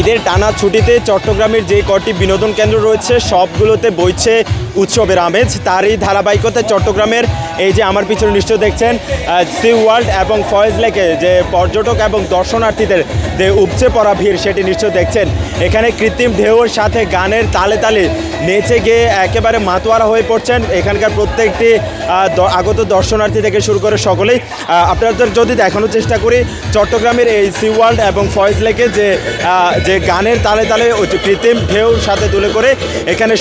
ঈদের টানা ছুটিতে চট্টগ্রামের যে কটি বিনোদন কেন্দ্র রয়েছে সবগুলোতে বইছে উৎসবের আমেজ। তারই ধারাবাহিকতায় চট্টগ্রামের এই যে আমার পিছনে নিশ্চয় দেখছেন সি ওয়ার্ল্ড এবং ফয়েজ লেকে যে পর্যটক এবং দর্শনার্থীদের যে উপচে পড়া ভিড় সেটি নিশ্চয় দেখছেন। এখানে কৃত্রিম ঢেউয়ের সাথে গানের তালে তালে নেচে গিয়ে একেবারে মাতোয়ারা হয়ে পড়ছেন এখানকার প্রত্যেকটি আগত দর্শনার্থী থেকে শুরু করে সকলেই। আপনাদের যদি দেখানোর চেষ্টা করি চট্টগ্রামের এই সি ওয়ার্ল্ড এবং ফয়েজ লেকে যে গানের তালে তালে কৃত্রিম ঢেউর সাথে তুলে করে এখানে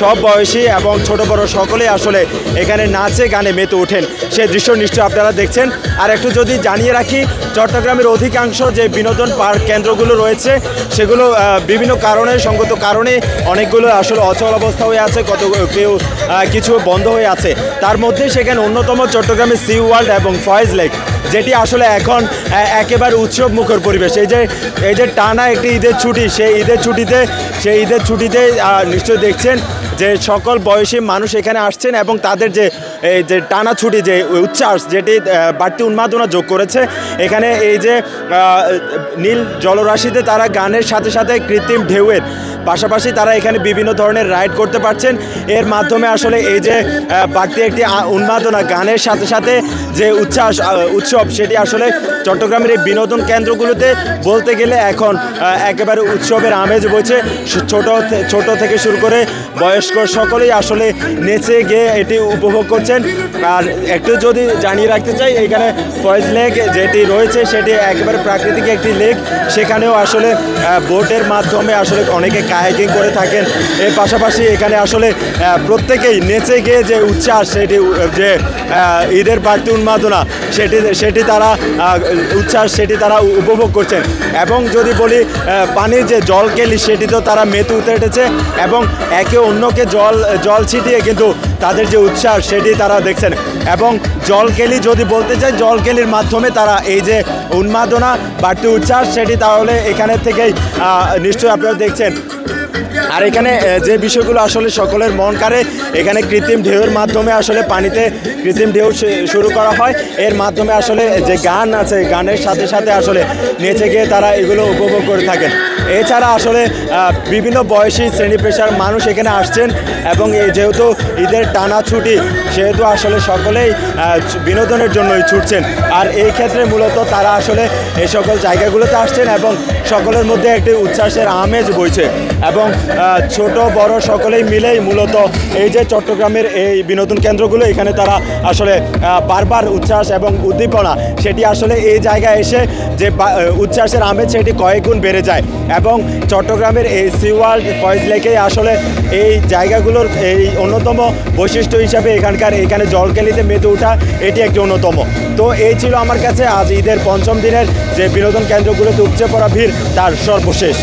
সব বয়সী এবং ছোট বড় সকলেই আসলে এখানে নাচে গানে মেতে ওঠেন, সে দৃশ্য নিশ্চয় আপনারা দেখছেন। আর একটু যদি জানিয়ে রাখি চট্টগ্রামের অধিকাংশ যে বিনোদন পার্ক কেন্দ্রগুলো রয়েছে সেগুলো বিভিন্ন কারণে সঙ্গত কারণে অনেকগুলো আসলে অচল অবস্থা হয়ে আছে, কেউ কিছু বন্ধ হয়ে আছে। তার মধ্যে সেখানে অন্যতম চট্টগ্রামের সি ওয়ার্ল্ড এবং ফয়েজ লেক, যেটি আসলে এখন একেবারে উৎসব মুখর পরিবেশ। এই যে টানা একটি ঈদের ছুটি, সেই ঈদের ছুটিতে নিশ্চয়ই দেখছেন যে সকল বয়সী মানুষ এখানে আসছেন এবং তাদের যে টানা ছুটি যে উচ্ছ্বাস যেটি বাড়তি উন্মাদনা যোগ করেছে। এখানে এই যে নীল জলরাশিতে তারা গানের সাথে সাথে কৃত্রিম ঢেউয়ের পাশাপাশি তারা এখানে বিভিন্ন ধরনের রাইড করতে পারছেন। এর মাধ্যমে আসলে এই যে বাড়তি একটি উন্মাদনা গানের সাথে সাথে যে উৎসব সেটি আসলে চট্টগ্রামের এই বিনোদন কেন্দ্রগুলোতে বলতে গেলে এখন একেবারে উৎসবের আমেজ বইছে। ছোট থেকে শুরু করে বয়স্ক সকলেই আসলে নেচে গিয়ে এটি উপভোগ করছেন। আর একটু যদি জানিয়ে রাখতে চাই এখানে ফয়েজ লেক যেটি রয়েছে সেটি একেবারে প্রাকৃতিক একটি লেক, সেখানেও আসলে বোটের মাধ্যমে আসলে অনেকে কায়াকিং করে থাকেন। এর পাশাপাশি এখানে আসলে প্রত্যেকেই নেচে গিয়ে যে উচ্ছ্বাস সেটি যে ঈদের বাড়তি উন্মাদনা সেটি তারা উপভোগ করছেন। এবং যদি বলি পানির যে জল কেলি সেটি তো তারা মেতে উঠেছে এবং একে অন্যকে জল ছিটিয়ে কিন্তু তাদের যে উচ্ছ্বাস সেটি তারা দেখছেন। এবং জলকেলি যদি বলতে চাই জলকেলির মাধ্যমে তারা এই যে উন্মাদনা বাড়তি উচ্ছ্বাস সেটি তাহলে এখানের থেকেই নিশ্চয়ই আপনারা দেখছেন। আর এখানে যে বিষয়গুলো আসলে সকলের মন কাড়ে, এখানে কৃত্রিম ঢেউয়ের মাধ্যমে আসলে পানিতে কৃত্রিম ঢেউ শুরু করা হয়। এর মাধ্যমে আসলে যে গান আছে গানের সাথে সাথে আসলে নেচে গিয়ে তারা এগুলো উপভোগ করে থাকেন। এছাড়া আসলে বিভিন্ন বয়সী শ্রেণী পেশার মানুষ এখানে আসছেন এবং যেহেতু ঈদের টানা ছুটি সেহেতু আসলে সকলেই বিনোদনের জন্যই ছুটছেন। আর এই ক্ষেত্রে মূলত তারা আসলে এই সকল জায়গাগুলোতে আসছেন এবং সকলের মধ্যে একটি উচ্ছ্বাসের আমেজ বইছে এবং ছোট বড় সকলেই মিলেই মূলত এই যে চট্টগ্রামের এই বিনোদন কেন্দ্রগুলো এখানে তারা আসলে বারবার উচ্ছ্বাস এবং উদ্দীপনা সেটি আসলে এই জায়গায় এসে যে উচ্ছ্বাসের আমেজ সেটি কয়েক গুণ বেড়ে যায়। এবং চট্টগ্রামের এই সি ওয়ার্ল্ড ফয়েজ লেকেই আসলে এই জায়গাগুলোর এই অন্যতম বৈশিষ্ট্য হিসাবে এখানে জলকেলিতে মেতে ওঠা এটি একটি অন্যতম। তো এই ছিল আমার কাছে আজ ঈদের পঞ্চম দিনের যে বিনোদন কেন্দ্রগুলোতে উপচে পড়া ভিড় তার সর্বশেষ।